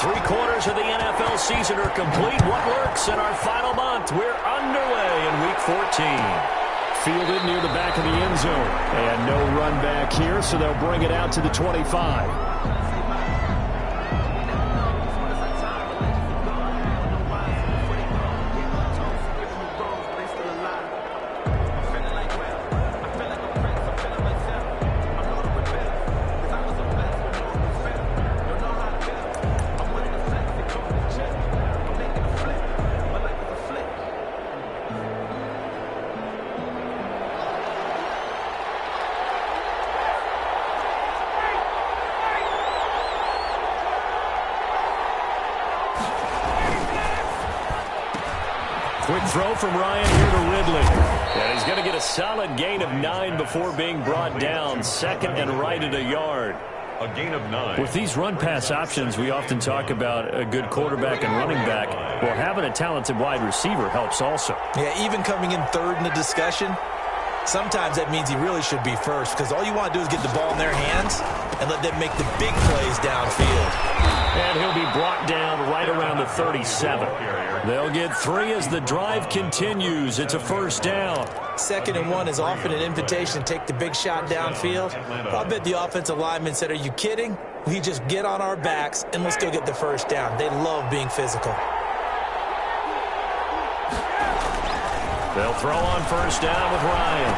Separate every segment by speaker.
Speaker 1: Three-quarters of the NFL season are complete. What works in our final month? We're underway in Week 14.
Speaker 2: Fielded near the back of the end zone. And no run back here, so they'll bring it out to the 25.
Speaker 1: Quick throw from Ryan here to Ridley. And he's going to get a solid gain of 9 before being brought down. Second and right at a yard.
Speaker 3: A gain of 9.
Speaker 1: With these run-pass options, we often talk about a good quarterback and running back. Well, having a talented wide receiver helps also.
Speaker 4: Yeah, even coming in third in the discussion, sometimes that means he really should be first, because all you want to do is get the ball in their hands and let them make the big plays downfield.
Speaker 1: And he'll be brought down right around the 37. They'll get 3 as the drive continues. It's a first down.
Speaker 4: 2nd and 1 is often an invitation to take the big shot downfield. I bet the offensive lineman said, are you kidding? We just get on our backs and let's go get the first down. They love being physical.
Speaker 1: They'll throw on first down with Ryan.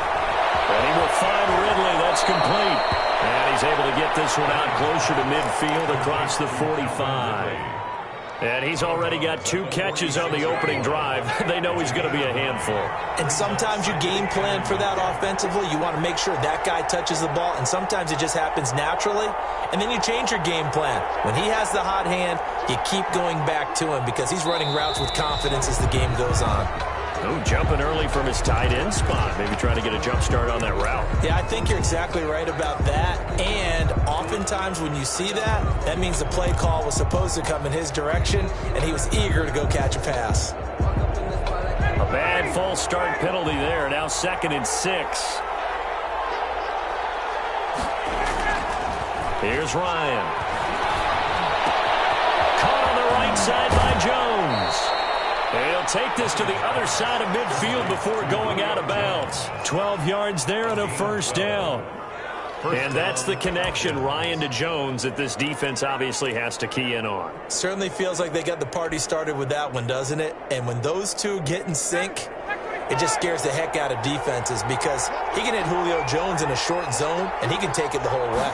Speaker 1: And he will find Ridley. That's complete. And he's able to get this one out closer to midfield across the 45. And he's already got 2 catches on the opening drive. They know he's going to be a handful.
Speaker 4: And sometimes you game plan for that offensively. You want to make sure that guy touches the ball, and sometimes it just happens naturally. And then you change your game plan. When he has the hot hand, you keep going back to him because he's running routes with confidence as the game goes on.
Speaker 1: Oh, jumping early from his tight end spot. Maybe trying to get a jump start on that route.
Speaker 4: Yeah, I think you're exactly right about that. And oftentimes when you see that, that means the play call was supposed to come in his direction, and he was eager to go catch a pass.
Speaker 1: A bad false start penalty there. Now 2nd and 6. Here's Ryan. Caught on the right side by Jones. He'll take this to the other side of midfield before going out of bounds. 12 yards there and a first down. And that's the connection, Ryan to Jones, that this defense obviously has to key in on.
Speaker 4: Certainly feels like they got the party started with that one, doesn't it? And when those two get in sync, it just scares the heck out of defenses because he can hit Julio Jones in a short zone, and he can take it the whole way.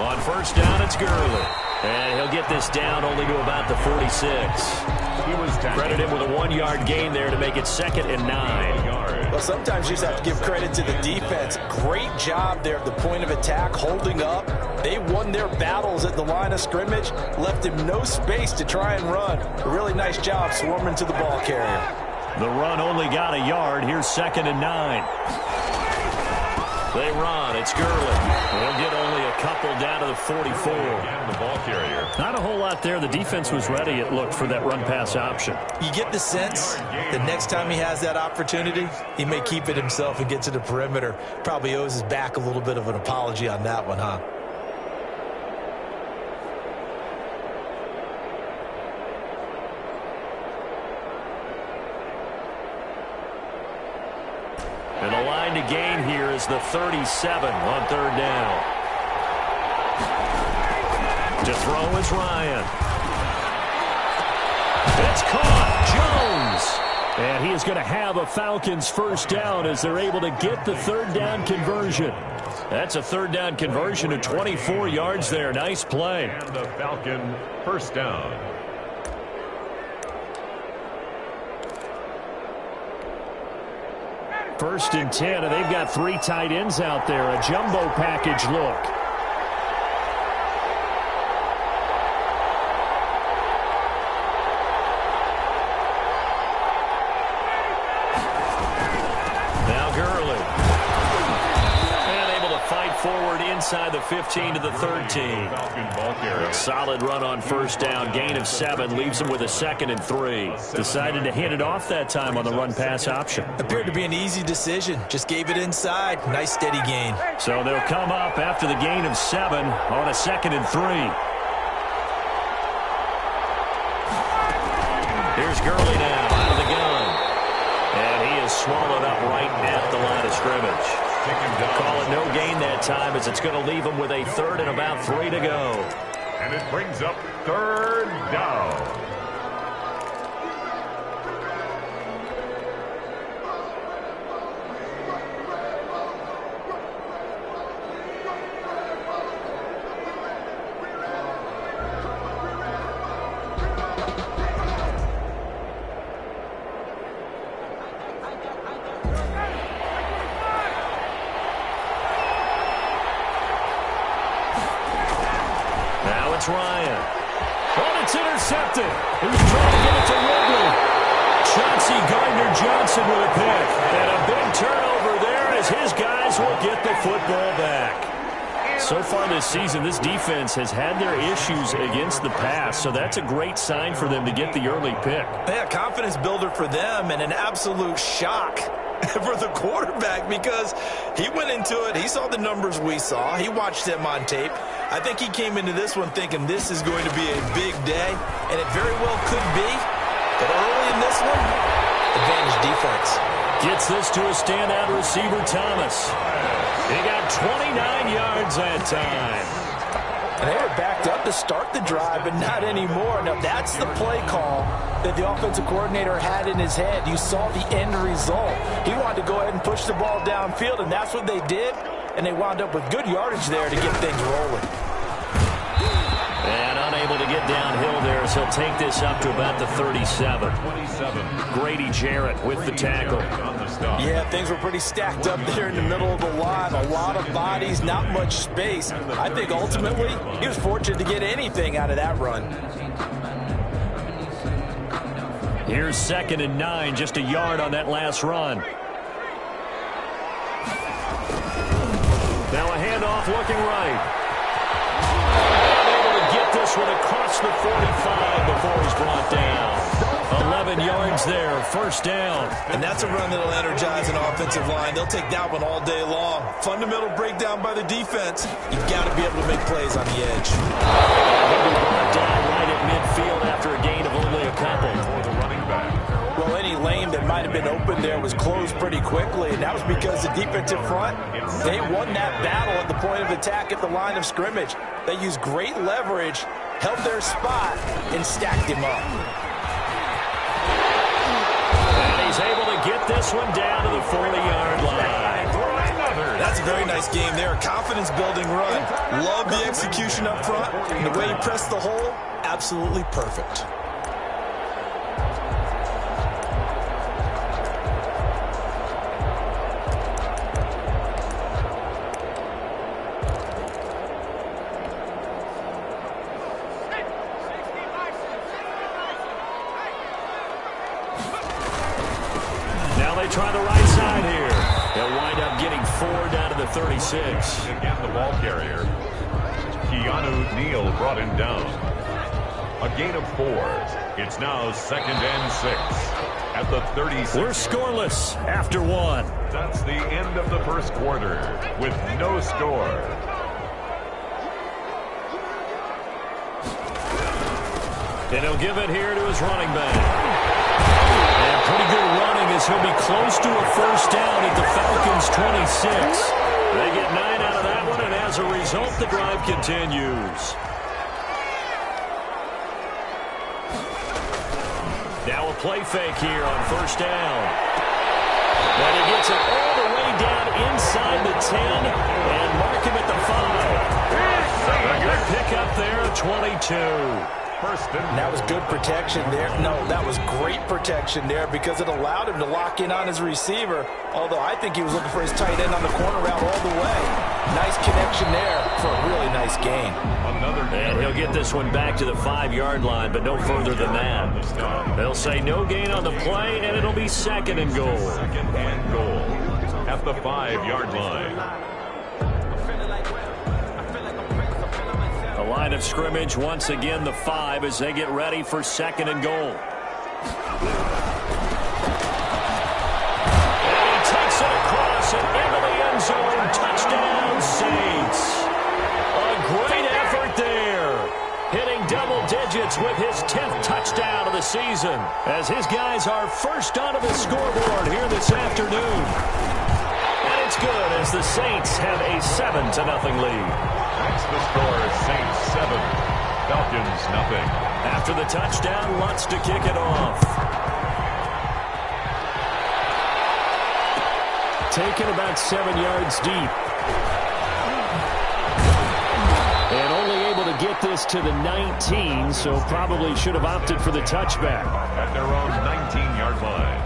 Speaker 1: On first down, it's Gurley. And he'll get this down only to about the 46. Credit him with a 1-yard gain there to make it 2nd and 9.
Speaker 4: Well, sometimes you just have to give credit to the defense. Great job there at the point of attack, holding up. They won their battles at the line of scrimmage, left him no space to try and run. A really nice job swarming to the ball carrier.
Speaker 1: The run only got a yard. Here's 2nd and 9. They run. It's Gurley. He'll get only a couple down to the 44.
Speaker 3: The ball carrier.
Speaker 1: Not a whole lot there. The defense was ready, it looked, for that run-pass option.
Speaker 4: You get the sense the next time he has that opportunity, he may keep it himself and get to the perimeter. Probably owes his back a little bit of an apology on that one, huh?
Speaker 1: And the line to gain here is the 37 on 3rd down. To throw is Ryan. It's caught. Jones. And he is going to have a Falcons first down as they're able to get the 3rd down conversion. That's a 3rd down conversion of 24 yards there. Nice play.
Speaker 3: And the Falcon first down.
Speaker 1: First and 10, and they've got 3 tight ends out there. A jumbo package look. Now Gurley. And able to fight forward inside the 15 to the 13. A solid run on first down. Gain of 7 leaves him with a 2nd and 3. Decided to hand it off that time on the run-pass option.
Speaker 4: Appeared to be an easy decision. Just gave it inside. Nice steady gain.
Speaker 1: So they'll come up after the gain of 7 on a 2nd and 3. Here's Gurley now out of the gun. And he is swallowed up right at the line of scrimmage. Call it no gain that time as it's going to leave him with a third and about 3 to go.
Speaker 3: And it brings up third down.
Speaker 2: Ryan. But it's intercepted. He's trying to get it to Ridley. Chauncey Gardner-Johnson with a pick. And a big turnover there as his guys will get the football back. So far this season, this defense has had their issues against the pass, so that's a great sign for them to get the early pick.
Speaker 4: Yeah, confidence builder for them and an absolute shock for the quarterback because he went into it. He saw the numbers we saw. He watched them on tape. I think he came into this one thinking this is going to be a big day, and it very well could be. But early in this one, advantage defense.
Speaker 2: Gets this to a standout receiver, Thomas. He got 29 yards that time.
Speaker 4: And they were backed up to start the drive, but not anymore. Now, that's the play call that the offensive coordinator had in his head. You saw the end result. He wanted to go ahead and push the ball downfield, and that's what they did. And they wound up with good yardage there to get things rolling.
Speaker 1: And unable to get downhill there, so he'll take this up to about the 37. Grady Jarrett with the tackle.
Speaker 4: Yeah, things were pretty stacked up there in the middle of the line. A lot of bodies, not much space. I think ultimately he was fortunate to get anything out of that run.
Speaker 2: Here's 2nd and 9, just a yard on that last run. Now a handoff looking right. Able to get this one across the 45 before he's brought down. 11 yards there, first down.
Speaker 4: And that's a run that'll energize an offensive line. They'll take that one all day long. Fundamental breakdown by the defense. You've got to be able to make plays on the edge.
Speaker 1: He'll be brought down right at midfield after a gain of only a couple.
Speaker 3: For the running back.
Speaker 4: Well, any lane that might have been open there was closed pretty quickly, and that was because the defensive front, they won that battle at the point of attack at the line of scrimmage. They used great leverage, held their spot, and stacked him up.
Speaker 1: And he's able to get this one down to the 40-yard line.
Speaker 4: That's a very nice game there. Confidence-building run. Love the execution up front, and the way he pressed the hole, absolutely perfect.
Speaker 1: Try the right side here. They'll wind up getting 4 down to the 36.
Speaker 3: Again, the ball carrier. Keanu Neal brought him down. A gain of 4. It's now 2nd and 6 at the 36.
Speaker 2: We're scoreless after 1.
Speaker 3: That's the end of the first quarter with no score.
Speaker 2: And he'll give it here to his running back. And pretty good running as he'll be close to a first down at the Falcons' 26. They get 9 out of that one, and as a result, the drive continues. Now a play fake here on first down. And he gets it all the way down inside the 10 and mark him at the 5. A good pick up there at 22.
Speaker 4: That was good protection there. No, that was great protection there because it allowed him to lock in on his receiver, although I think he was looking for his tight end on the corner route all the way. Nice connection there for a really nice gain.
Speaker 1: And he'll get this one back to the 5-yard line, but no further than that. They'll say no gain on the play, and it'll be 2nd and goal.
Speaker 3: 2nd and goal at the 5-yard line.
Speaker 2: The line of scrimmage, once again, the 5 as they get ready for 2nd and goal. And he takes it across and into the end zone. Touchdown, Saints. A great effort there. Hitting
Speaker 1: double digits with his 10th touchdown of the season, as his guys are first onto the scoreboard here this afternoon. And it's good as the Saints have a 7-0 lead.
Speaker 3: That's the score. Saints 7, Falcons nothing.
Speaker 1: After the touchdown, Lutz to kick it off. Taken about 7 yards deep. And only able to get this to the 19, so probably should have opted for the touchback.
Speaker 3: At their own 19-yard line.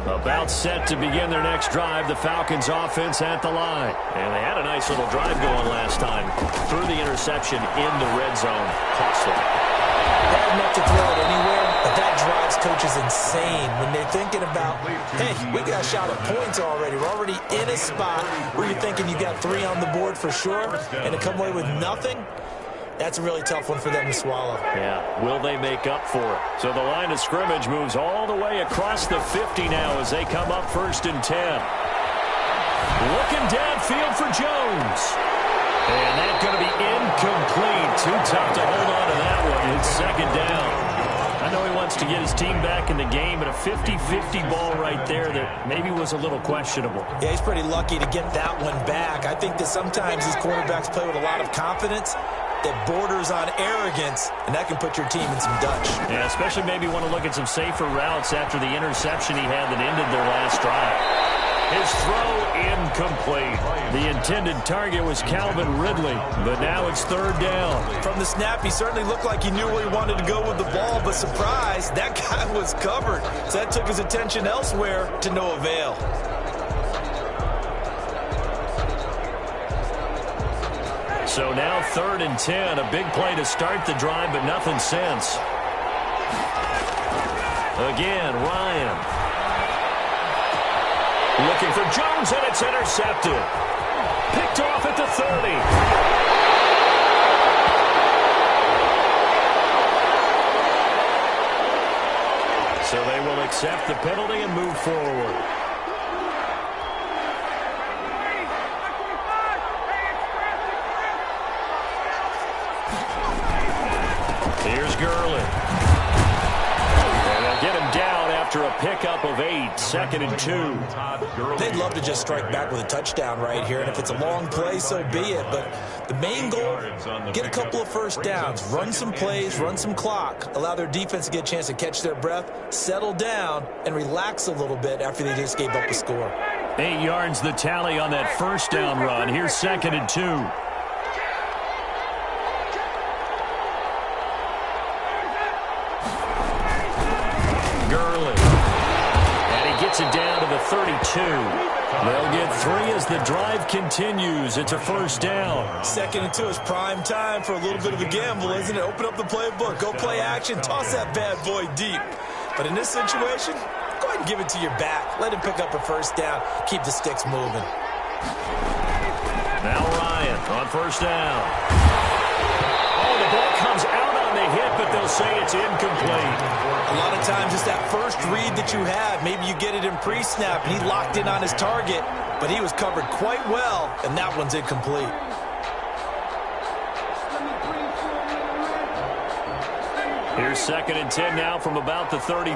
Speaker 1: About set to begin their next drive, the Falcons offense at the line. And they had a nice little drive going last time. Threw the interception in the red zone. Costly.
Speaker 4: They have enough to throw it anywhere, but that drives coaches insane when they're thinking about, hey, we got a shot at points already. We're already in a spot where you're thinking you got 3 on the board for sure, and to come away with nothing, that's a really tough one for them to swallow.
Speaker 1: Yeah, will they make up for it? So the line of scrimmage moves all the way across the 50 now as they come up 1st and 10. Looking downfield for Jones. And that's going to be incomplete. Too tough to hold on to that one. It's 2nd down. I know he wants to get his team back in the game, but a 50-50 ball right there that maybe was a little questionable.
Speaker 4: Yeah, he's pretty lucky to get that one back. I think that sometimes these quarterbacks play with a lot of confidence that borders on arrogance, and that can put your team in some Dutch.
Speaker 1: Yeah, especially maybe want to look at some safer routes after the interception he had that ended their last drive. His throw incomplete. The intended target was Calvin Ridley, but now it's 3rd down.
Speaker 4: From the snap, he certainly looked like he knew where he wanted to go with the ball, but surprise, that guy was covered. So that took his attention elsewhere to no avail.
Speaker 1: So now 3rd and 10, a big play to start the drive, but nothing since. Again, Ryan. Looking for Jones, and it's intercepted. Picked off at the 30. So they will accept the penalty and move forward. Here's Gurley. And they'll get him down after a pickup of 8, 2nd and 2.
Speaker 4: They'd love to just strike back with a touchdown right here, and if it's a long play, so be it. But the main goal, get a couple of 1st downs, run some plays, run some clock, allow their defense to get a chance to catch their breath, settle down, and relax a little bit after they just gave up a score.
Speaker 1: 8 yards the tally on that 1st down run. Here's 2nd and 2. It down to the 32. They'll get 3 as the drive continues. It's a 1st down.
Speaker 4: 2nd and 2 is prime time for a little bit of a gamble, isn't it? Open up the playbook, go play action, toss that bad boy deep. But in this situation, go ahead and give it to your back. Let him pick up a 1st down. Keep the sticks moving.
Speaker 1: Now Ryan on 1st down. Oh, the ball comes out on the hit, but they'll say it's incomplete.
Speaker 4: A lot of times it's that first read that you have. Maybe you get it in pre-snap, and he locked in on his target, but he was covered quite well, and that one's incomplete.
Speaker 1: Here's 2nd and 10 now from about the 32.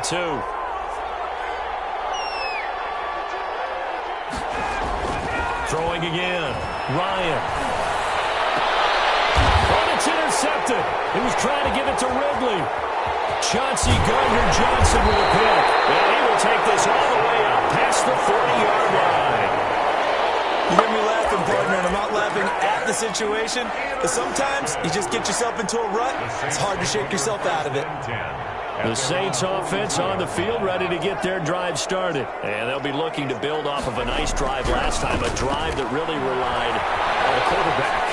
Speaker 1: Throwing again. Ryan. Oh, it's intercepted. He was trying to give it to Ridley. Chauncey Gardner-Johnson with a pick. And he will take this all the way up past the 40-yard line.
Speaker 4: You hear me laughing, partner, and I'm not laughing at the situation, because sometimes you just get yourself into a rut. It's hard to shake yourself out of it.
Speaker 1: The Saints offense on the field ready to get their drive started. And they'll be looking to build off of a nice drive last time, a drive that really relied on the quarterback.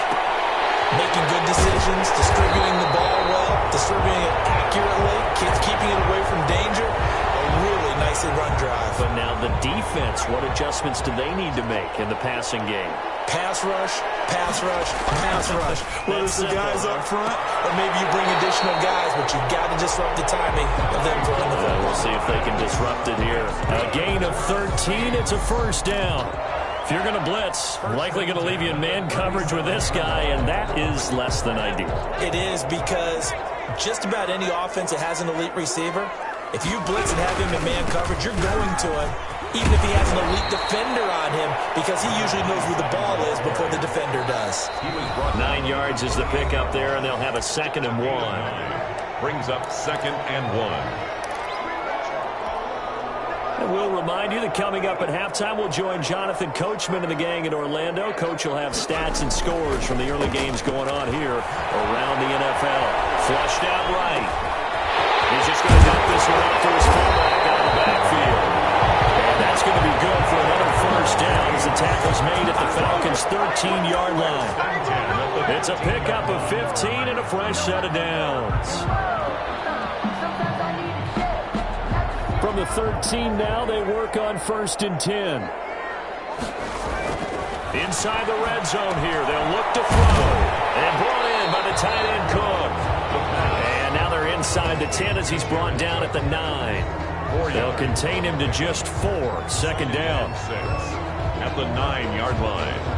Speaker 4: Making good decisions, distributing the ball well, distributing it accurately, keeping it away from danger. A really nicely run drive.
Speaker 1: But now the defense, what adjustments do they need to make in the passing game?
Speaker 4: Pass rush, pass rush, pass rush. Whether it's the guys up front or maybe you bring additional guys, but you've got to disrupt the timing of them throwing the football.
Speaker 1: We'll see if they can disrupt it here. A gain of 13. It's a first down. If you're going to blitz, likely going to leave you in man coverage with this guy, and that is less than ideal.
Speaker 4: It is, because just about any offense that has an elite receiver, if you blitz and have him in man coverage, you're going to him, even if he has an elite defender on him, because he usually knows where the ball is before the defender does.
Speaker 1: 9 yards is the pickup there, and they'll have a 2nd and 1.
Speaker 3: Brings up 2nd and 1.
Speaker 1: And we'll remind you that coming up at halftime, we'll join Jonathan Coachman and the gang in Orlando. Coach will have stats and scores from the early games going on here around the NFL. Flushed out right. He's just going to dump this one out to his fullback out of the backfield. And that's going to be good for another first down as the tackle's made at the Falcons' 13-yard line. It's a pickup of 15 and a fresh set of downs. From the 13 now, they work on 1st and 10. Inside the red zone here, they'll look to throw. And brought in by the tight end Cook. And now they're inside the 10 as he's brought down at the 9. They'll contain him to just 4. 2nd down.
Speaker 3: At the 9-yard line.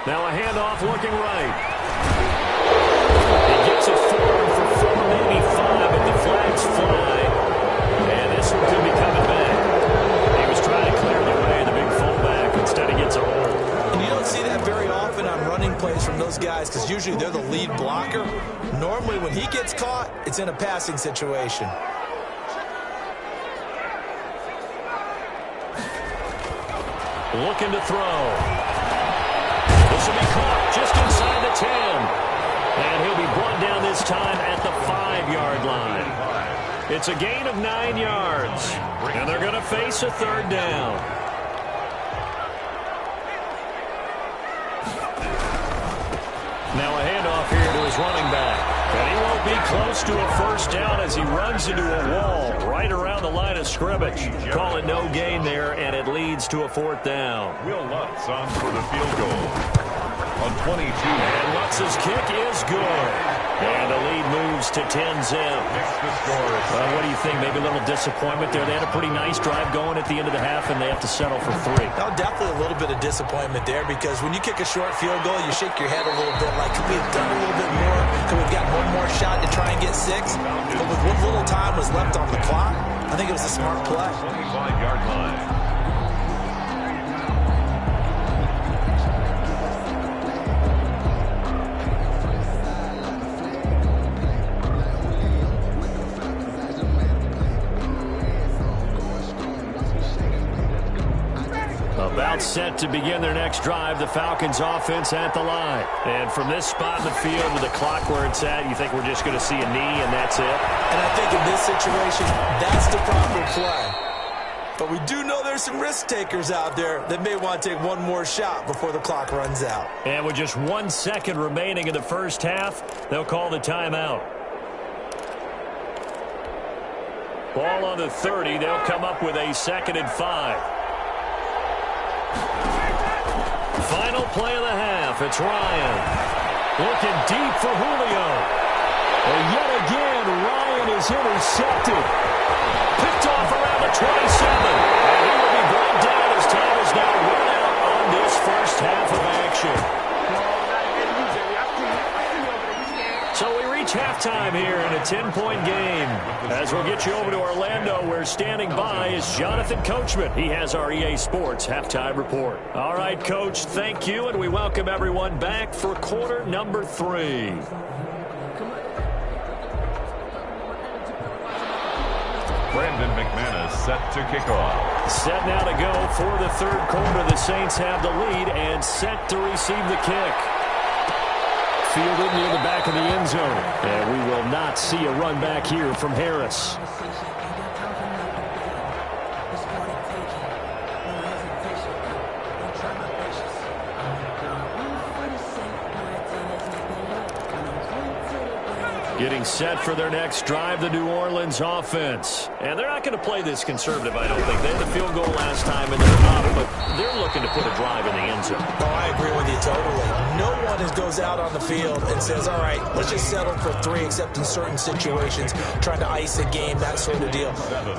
Speaker 1: Now a handoff looking right. He gets it forward for 4, maybe 5, but the flags fly. And this one could be coming back. He was trying to clear the way, the big fullback. Instead he gets a hold.
Speaker 4: And you don't see that very often on running plays from those guys, because usually they're the lead blocker. Normally when he gets caught, it's in a passing situation.
Speaker 1: Looking to throw. This will be caught just inside the 10. And he'll be brought down this time at the 5-yard line. It's a gain of 9 yards. And they're going to face a 3rd down. Now a handoff here to his running back. And he won't be close to a first down as he runs into a wall right around the line of scrimmage. Call it no gain there, and it leads to a 4th down.
Speaker 3: Will Lutz on for the field goal. On 22.
Speaker 1: And Lutz's kick is good. And the lead moves to 10-zip. What do you think? Maybe a little disappointment there. They had a pretty nice drive going at the end of the half, and they have to settle for 3.
Speaker 4: No, definitely a little bit of disappointment there, because when you kick a short field goal, you shake your head a little bit like, could we have done a little bit more? Could we have got one more shot to try and get 6? But with what little time was left on the clock, I think it was a smart play.
Speaker 3: 25-yard line.
Speaker 1: About set to begin their next drive, the Falcons offense at the line. And from this spot in the field with the clock where it's at, you think we're just going to see a knee and that's it?
Speaker 4: And I think in this situation, that's the proper play. But we do know there's some risk takers out there that may want to take one more shot before the clock runs out.
Speaker 1: And with just 1 second remaining in the first half, they'll call the timeout. Ball on the 30. They'll come up with a 2nd and 5. Final play of the half. It's Ryan. Looking deep for Julio. And yet again, Ryan is intercepted. Picked off around the 27. And he will be brought down as time is now run out on this first half of action. So we reach halftime here in a 10-point game. As we'll get you over to Orlando, where standing by is Jonathan Coachman. He has our EA Sports halftime report. All right, Coach, thank you, and we welcome everyone back for quarter number 3.
Speaker 3: Brandon McManus set to kick off.
Speaker 1: Set now to go for the 3rd quarter. The Saints have the lead and set to receive the kick. Fielded near the back of the end zone. And we will not see a run back here from Harris. Getting set for their next drive, the New Orleans offense. And they're not going to play this conservative, I don't think. They had the field goal last time and they're up, but they're looking to put a drive in the end zone.
Speaker 4: Oh, I agree with you totally. No one goes out on the field and says, all right, let's just settle for 3, except in certain situations, trying to ice a game, that sort of deal.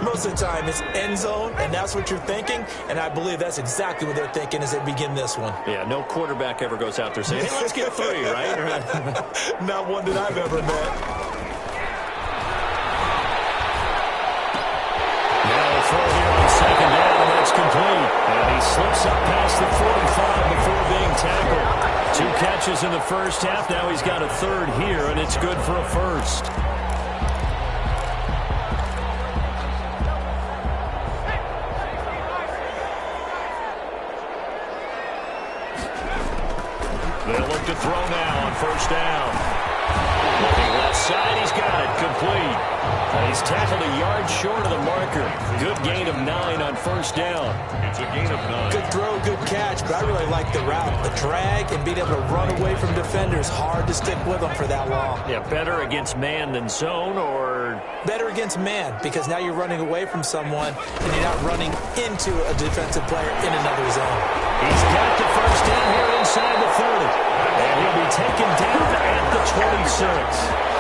Speaker 4: Most of the time, it's end zone, and that's what you're thinking, and I believe that's exactly what they're thinking as they begin this one.
Speaker 1: Yeah, no quarterback ever goes out there saying, hey, let's get 3, right?
Speaker 4: Not one that I've ever met.
Speaker 1: Now a throw here on second down, and that's complete. And he slips up past the 45 before being tackled. 2 catches in the first half. Now he's got a third here, and it's good for a first. They'll look to throw now on first down. Looking left side, he's got it, complete. And he's tackled a yard short of the marker. Good gain of 9 on first down.
Speaker 3: It's a gain of 9.
Speaker 4: Good throw, good catch, but I really like the route. The drag and being able to run away from defenders, hard to stick with them for that long.
Speaker 1: Yeah, better against man than zone, or?
Speaker 4: Better against man, because now you're running away from someone and you're not running into a defensive player in another zone.
Speaker 1: He's got the first down here inside the 30. And he'll be taken down at the 26.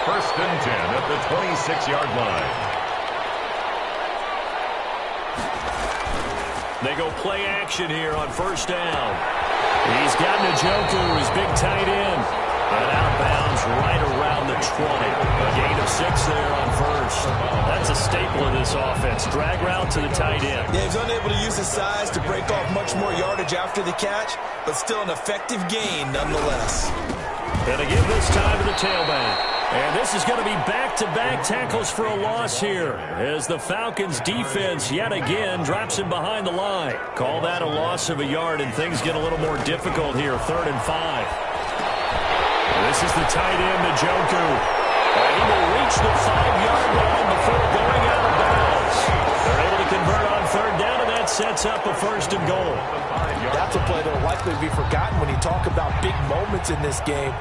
Speaker 3: First and 10 at the 26-yard line.
Speaker 1: They go play action here on first down. He's got Njoku, his big tight end. And outbounds right around the 20. A gain of 6 there on first. That's a staple of this offense. Drag route to the tight end.
Speaker 4: Yeah, he's unable to use his size to break off much more yardage after the catch, but still an effective gain nonetheless.
Speaker 1: And to give this time to the tailback. And this is going to be back-to-back tackles for a loss here, as the Falcons' defense yet again drops him behind the line. Call that a loss of a yard, and things get a little more difficult here, 3rd and 5. This is the tight end, Njoku. And he will reach the 5-yard line before going out of bounds. They're able to convert on 3rd down, and that sets up a 1st and goal.
Speaker 4: That's a play that will likely be forgotten when you talk about big moments in this game.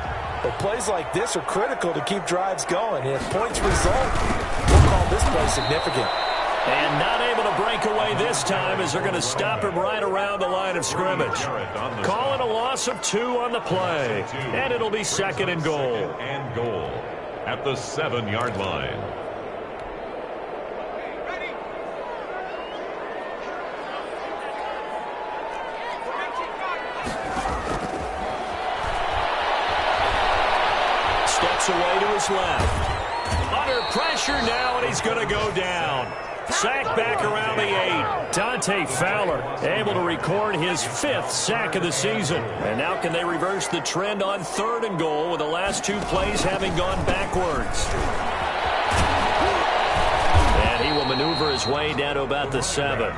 Speaker 4: But plays like this are critical to keep drives going. And if points result, we'll call this play significant.
Speaker 1: And not able to break away this time as they're going to stop him right around the line of scrimmage. Calling a loss of 2 on the play. And it'll be 2nd and goal.
Speaker 3: And goal at the 7-yard line.
Speaker 1: Steps away to his left. Under pressure now, and he's going to go down. Sacked back around the 8. Dante Fowler able to record his 5th sack of the season. And now can they reverse the trend on 3rd and goal with the last 2 plays having gone backwards? And he will maneuver his way down to about the 7.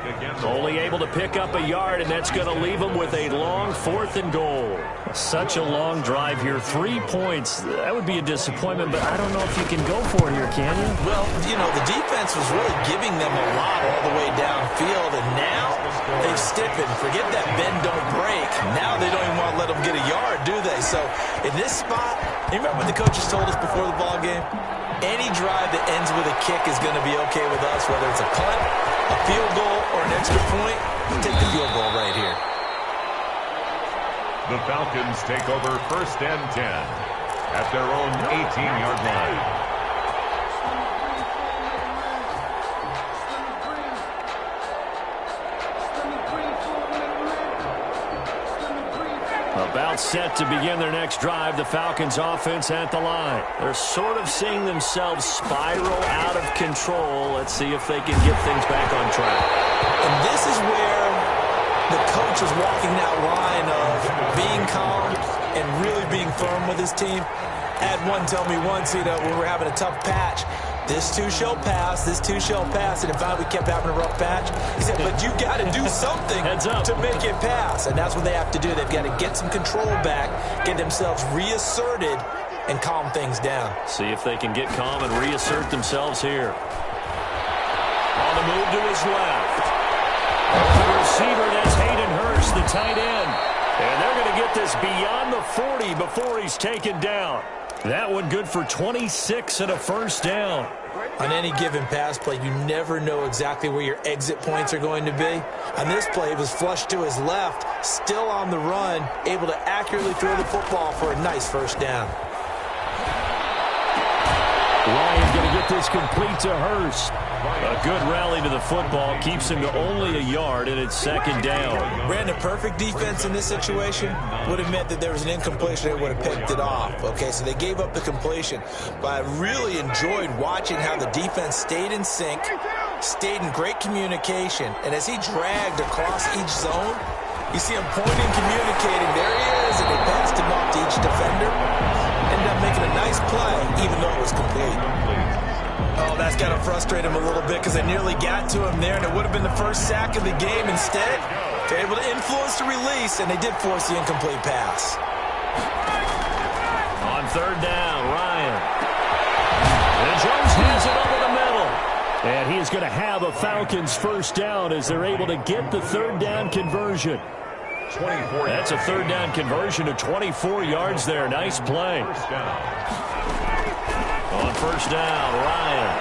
Speaker 1: Only able to pick up a yard, and that's going to leave him with a long 4th and goal. Such a long drive here. 3 points. That would be a disappointment, but I don't know if you can go for it here, can you?
Speaker 4: Well, you know, the defense was really giving them a lot all the way downfield, and now they've stiffened. Forget that bend, don't break. Now they don't even want to let them get a yard, do they? So in this spot, you remember what the coaches told us before the ball game? Any drive that ends with a kick is going to be okay with us, whether it's a punt, a field goal, or an extra point. Take the field goal right here.
Speaker 3: The Falcons take over 1st and 10 at their own 18-yard line.
Speaker 1: About set to begin their next drive, the Falcons offense at the line. They're sort of seeing themselves spiral out of control. Let's see if they can get things back on track.
Speaker 4: And this is where the coach is walking that line of being calm and really being firm with his team. Had one tell me once, you know, when we're having a tough patch, this too shall pass, this too shall pass. And in fact, we kept having a rough patch. He said, but you got to do something to make it pass. And that's what they have to do. They've got to get some control back, get themselves reasserted, and calm things down.
Speaker 1: See if they can get calm and reassert themselves here. On the move to his left. The receiver, that's Hayden Hurst, the tight end. And they're going to get this beyond the 40 before he's taken down. That one good for 26 and a first down.
Speaker 4: On any given pass play, you never know exactly where your exit points are going to be. On this play, it was flushed to his left, still on the run, able to accurately throw the football for a nice first down.
Speaker 1: Ryan going to get this complete to Hurst. A good rally to the football keeps him to only a yard, and it's second down.
Speaker 4: Brandon, perfect defense in this situation would have meant that there was an incompletion. They would have picked it off. Okay, so they gave up the completion. But I really enjoyed watching how the defense stayed in sync, stayed in great communication, and as he dragged across each zone, you see him pointing, communicating. There he is, and they passed him off to each defender. Ended up making a nice play, even though it was complete. Oh, that's got to frustrate him a little bit because they nearly got to him there, and it would have been the first sack of the game. Instead, they're able to influence the release, and they did force the incomplete pass.
Speaker 1: On third down, Ryan. And Jones has it over the middle. And he is going to have a Falcons first down as they're able to get the third down conversion.
Speaker 3: 24.
Speaker 1: That's a third down conversion to 24 yards there. Nice play. On first down, Ryan.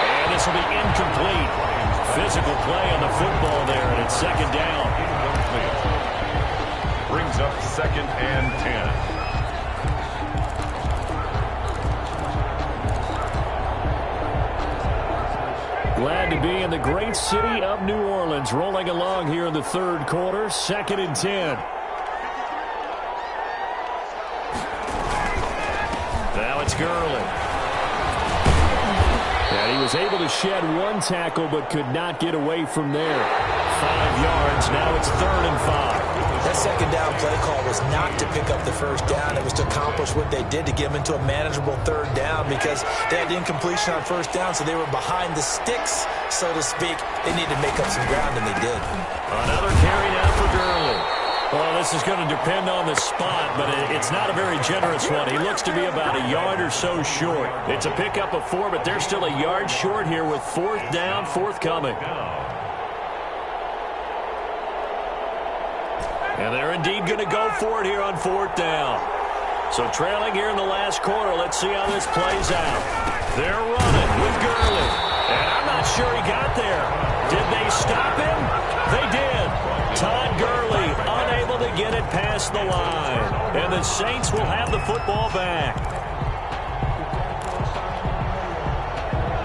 Speaker 1: And this will be incomplete. Physical play on the football there, and it's second down.
Speaker 3: Brings up second and 10.
Speaker 1: Glad to be in the great city of New Orleans, rolling along here in the third quarter, second and 10. Now it's Gurley. And he was able to shed one tackle but could not get away from there. 5 yards, now it's third and 5.
Speaker 4: That second down play call was not to pick up the first down. It was to accomplish what they did to get them into a manageable third down because they had the incompletion on first down, so they were behind the sticks, so to speak. They needed to make up some ground, and they did.
Speaker 1: Another carry now for Gurley. Well, this is going to depend on the spot, but it's not a very generous one. He looks to be about a yard or so short. It's a pickup of 4, but they're still a yard short here with fourth down, forthcoming. And they're indeed going to go for it here on fourth down. So trailing here in the last quarter, let's see how this plays out. They're running with Gurley. And I'm not sure he got there. Did they stop him? They did. Todd Gurley unable to get it past the line. And the Saints will have the football back.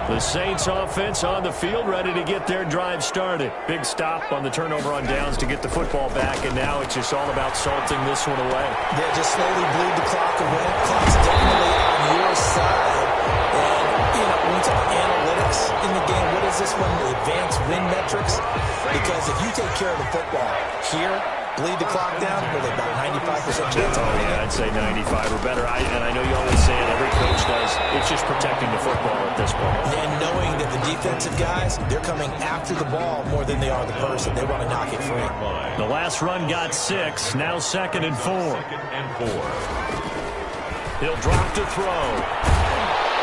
Speaker 1: The Saints offense on the field, ready to get their drive started. Big stop on the turnover on downs to get the football back, and now it's just all about salting this one away.
Speaker 4: Yeah, just slowly bleed the clock away. Clock's definitely on your side. And, you know, when we talk analytics in the game, what is this one? The advanced win metrics? Because if you take care of the football here, bleed the clock down, with about 95% chance of winning.
Speaker 1: Yeah, I'd say 95 or better. And I know you always say it, every coach does. It's just protecting the football at this point.
Speaker 4: And knowing that the defensive guys, they're coming after the ball more than they are the person. They want to knock it free.
Speaker 1: The last run got 6, now second and 4. He'll drop to throw.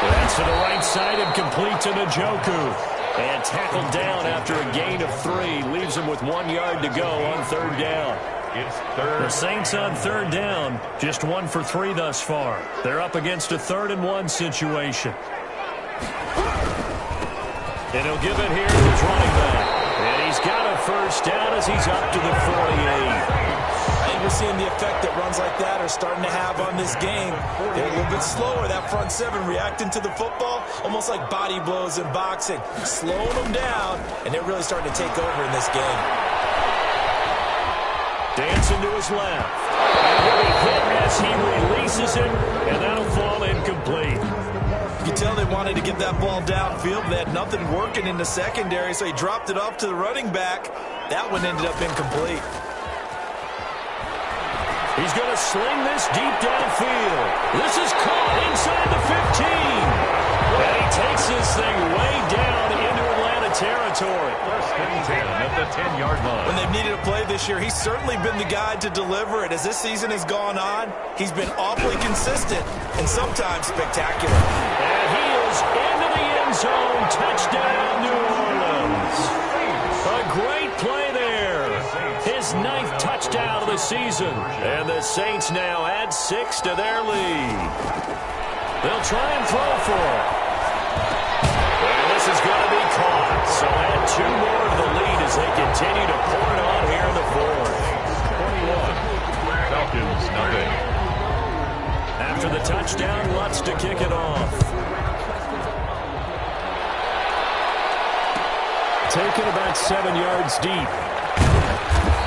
Speaker 1: That's to the right side and complete to Njoku. And tackled down after a gain of 3. Leaves him with 1 yard to go on third down.
Speaker 3: It's third.
Speaker 1: The Saints on third down, just 1 for 3 thus far. They're up against a 3rd and 1 situation. And he'll give it here to his running back. And he's got a first down as he's up to the 48.
Speaker 4: I think we're seeing the effect that runs like that are starting to have on this game. They're a little bit slower, that front 7 reacting to the football, almost like body blows in boxing, slowing them down, and they're really starting to take over in this game.
Speaker 1: Dancing to his left. And he'll be hit as he releases it, and that'll fall incomplete.
Speaker 4: You can tell they wanted to get that ball downfield. They had nothing working in the secondary, so he dropped it off to the running back. That one ended up incomplete.
Speaker 1: He's going to sling this deep downfield. This is caught inside the 15. And he takes this thing way down into Atlanta territory.
Speaker 3: First and 10 at the 10-yard line.
Speaker 4: When they've needed a play this year, he's certainly been the guy to deliver it. As this season has gone on, he's been awfully consistent and sometimes spectacular.
Speaker 1: And he is into the end zone. Touchdown, New Orleans. A great play there. His 9th touchdown touchdown of the season. And the Saints now add 6 to their lead. They'll try and throw for it. And this is going to be caught. So add 2 more to the lead as they continue to pour it on here in the fourth.
Speaker 3: 21. Falcons, nothing.
Speaker 1: After the touchdown, Lutz to kick it off. Taken about 7 yards deep.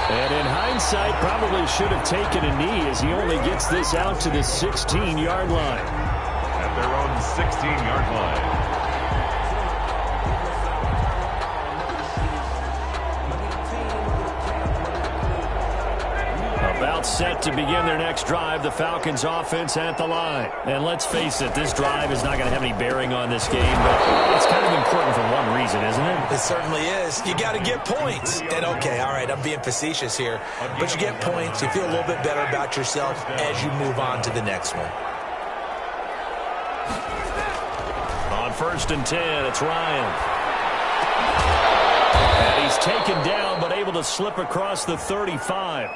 Speaker 1: And in hindsight, probably should have taken a knee as he only gets this out to the 16-yard line.
Speaker 3: At their own 16-yard line.
Speaker 1: About set to begin their next drive, the Falcons offense at the line. And let's face it, this drive is not going to have any bearing on this game, but it's kind of important for one reason, isn't it?
Speaker 4: It certainly is. You got to get points. And okay, all right, I'm being facetious here, but you get points, you feel a little bit better about yourself as you move on to the next one.
Speaker 1: On 1st and 10, it's Ryan. And he's taken down, but able to slip across the 35.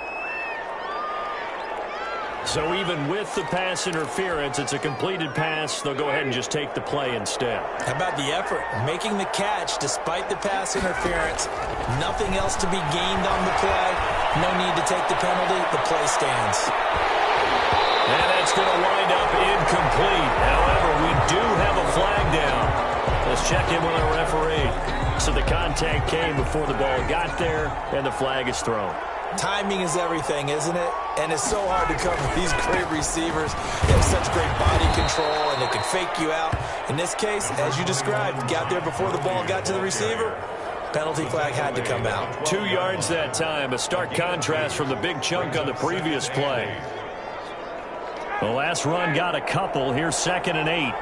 Speaker 1: So even with the pass interference, it's a completed pass. They'll go ahead and just take the play instead.
Speaker 4: How about the effort? Making the catch despite the pass interference. Nothing else to be gained on the play. No need to take the penalty. The play stands.
Speaker 1: And that's going to wind up incomplete. However, we do have a flag down. Let's check in with our referee. So the contact came before the ball got there, and the flag is thrown.
Speaker 4: Timing is everything, isn't it? And it's so hard to cover these great receivers. They have such great body control, and they can fake you out. In this case, as you described, got there before the ball got to the receiver. Penalty flag had to come out.
Speaker 1: 2 yards that time, a stark contrast from the big chunk on the previous play. The last run got a couple. Here's 2nd and 8.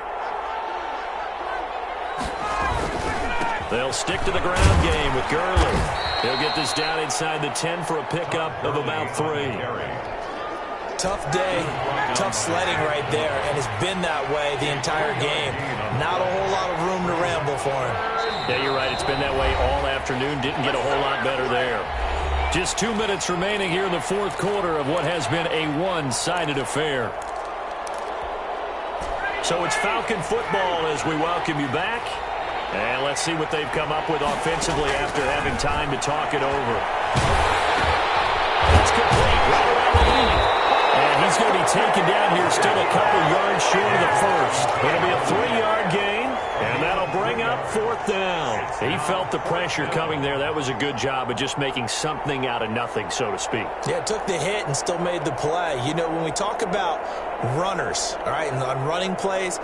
Speaker 1: They'll stick to the ground game with Gurley. He'll get this down inside the 10 for a pickup of about 3.
Speaker 4: Tough day, tough sledding right there, and it's been that way the entire game. Not a whole lot of room to ramble for him.
Speaker 1: Yeah, you're right. It's been that way all afternoon. Didn't get a whole lot better there. Just 2 minutes remaining here in the fourth quarter of what has been a one-sided affair. So it's Falcon football as we welcome you back. And let's see what they've come up with offensively after having time to talk it over. That's complete. Right around the lead. And he's going to be taken down here still a couple yards short of the first. It'll be a 3-yard gain, and that'll bring up 4th down. He felt the pressure coming there. That was a good job of just making something out of nothing, so to speak.
Speaker 4: Yeah, took the hit and still made the play. You know, when we talk about runners, all right, and on running plays,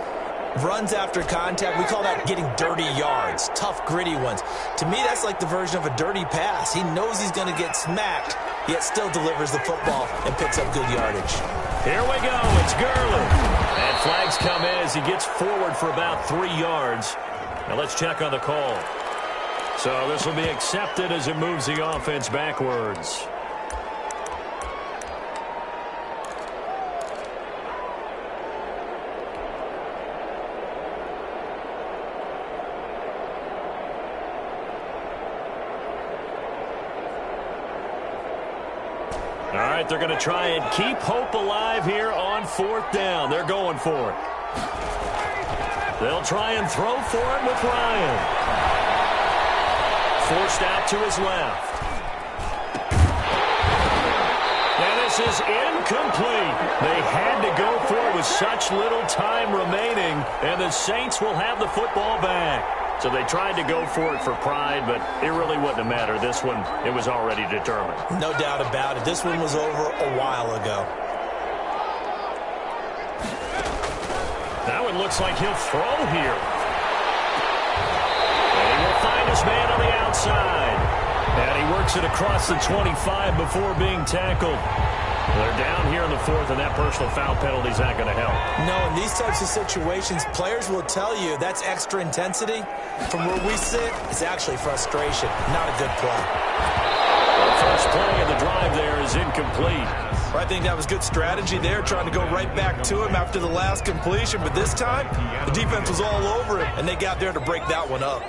Speaker 4: runs after contact, we call that getting dirty yards, tough, gritty ones. To me, that's like the version of a dirty pass. He knows he's going to get smacked, yet still delivers the football and picks up good yardage.
Speaker 1: Here we go. It's Gurley. And flags come in as he gets forward for about 3 yards. Now let's check on the call. So this will be accepted as it moves the offense backwards. All right, they're going to try and keep hope alive here on 4th down. They're going for it. They'll try and throw for it with Ryan. Forced out to his left. And this is incomplete. They had to go for it with such little time remaining, and the Saints will have the football back. So they tried to go for it for pride, but it really wouldn't have mattered. This one, it was already determined.
Speaker 4: No doubt about it. This one was over a while ago.
Speaker 1: Now it looks like he'll throw here. And he will find his man on the outside. And he works it across the 25 before being tackled. They're down here in the 4th, and that personal foul penalty is not going to help. No,
Speaker 4: in these types of situations, players will tell you that's extra intensity. From where we sit, it's actually frustration, not a good play.
Speaker 1: The first play of the drive there is incomplete.
Speaker 4: I think that was good strategy there, trying to go right back to him after the last completion. But this time, the defense was all over him, and they got there to break that one up.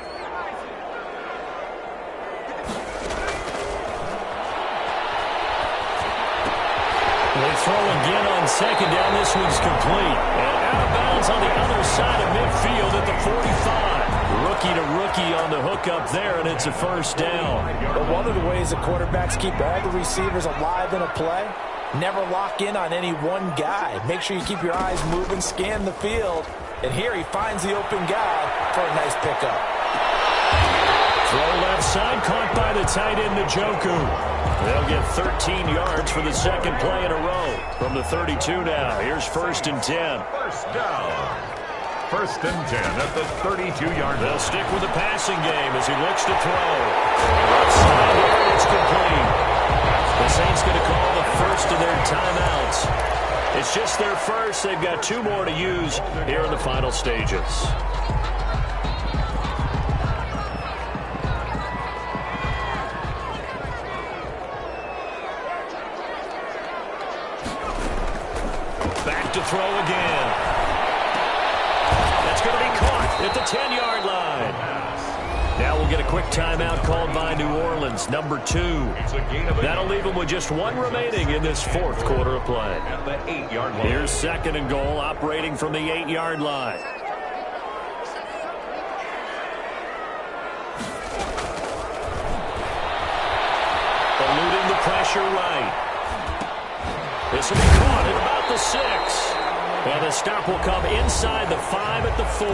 Speaker 1: On second down, this one's complete. And out of bounds on the other side of midfield at the 45. Rookie to rookie on the hook up there, and it's a first down.
Speaker 4: But one of the ways the quarterbacks keep all the receivers alive in a play, never lock in on any one guy. Make sure you keep your eyes moving, scan the field. And here he finds the open guy for a nice pickup.
Speaker 1: Throw left side, caught by the tight end, Njoku. They'll get 13 yards for the second play in a row. From the 32 now, here's 1st and 10.
Speaker 3: First down. 1st and 10 at the 32-yard line.
Speaker 1: They'll stick with the passing game as he looks to throw. Left side here, it's complete. The Saints going to call the first of their timeouts. It's just their first. They've got 2 more to use here in the final stages. Back to throw again. That's going to be caught at the 10-yard line. Now we'll get a quick timeout called by New Orleans, number 2. That'll leave them with just 1 remaining in this 4th quarter of play.
Speaker 3: At the 8-yard line.
Speaker 1: Here's 2nd and goal, operating from the 8-yard line. Eluding the pressure right. This will be caught at about the 6. And the stop will come inside the 5 at the 4.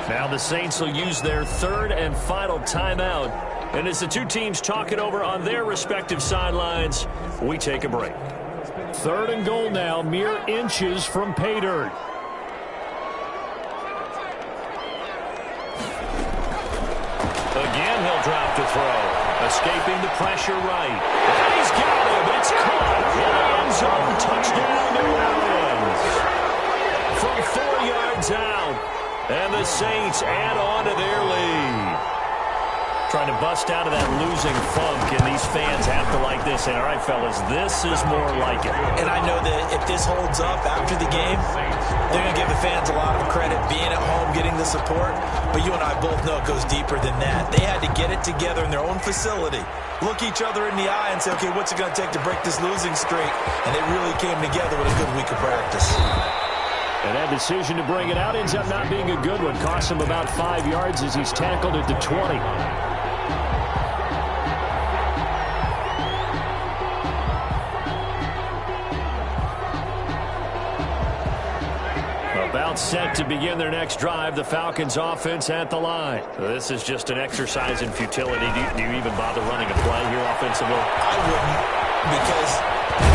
Speaker 1: Now the Saints will use their 3rd and final timeout. And as the 2 teams talk it over on their respective sidelines, we take a break. 3rd and goal now, mere inches from pay dirt. Again, he'll drop to throw. Escaping the pressure right. And he's got him. It's caught in the end zone. Touchdown, New Orleans. From 4 yards out. And the Saints add on to their lead. Trying to bust out of that losing funk, and these fans have to like this. And all right, fellas, this is more like it.
Speaker 4: And I know that if this holds up after the game, they're going to give the fans a lot of credit being at home, getting the support. But you and I both know it goes deeper than that. They had to get it together in their own facility, look each other in the eye and say, okay, what's it going to take to break this losing streak? And they really came together with a good week of practice.
Speaker 1: And that decision to bring it out ends up not being a good one. Costs him about 5 yards as he's tackled at the 20. About set to begin their next drive, the Falcons offense at the line. This is just an exercise in futility. Do you even bother running a play here offensively?
Speaker 4: I wouldn't, because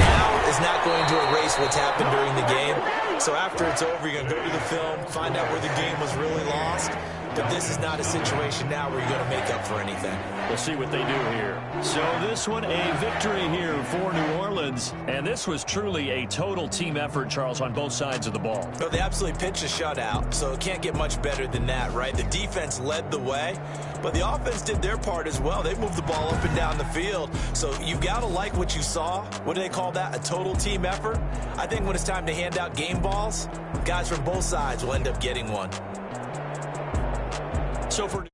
Speaker 4: now is not going to erase what's happened during the game. So after it's over, you're going to go to the film, find out where the game was really lost. But this is not a situation now where you're going to make up for anything.
Speaker 1: We'll see what they do here. So this one, a victory here for New Orleans. And this was truly a total team effort, Charles, on both sides of the ball.
Speaker 4: No, they absolutely pitched a shutout, so it can't get much better than that, right? The defense led the way, but the offense did their part as well. They moved the ball up and down the field. So you've got to like what you saw. What do they call that? A total team effort? I think when it's time to hand out game balls, guys from both sides will end up getting one.
Speaker 1: So for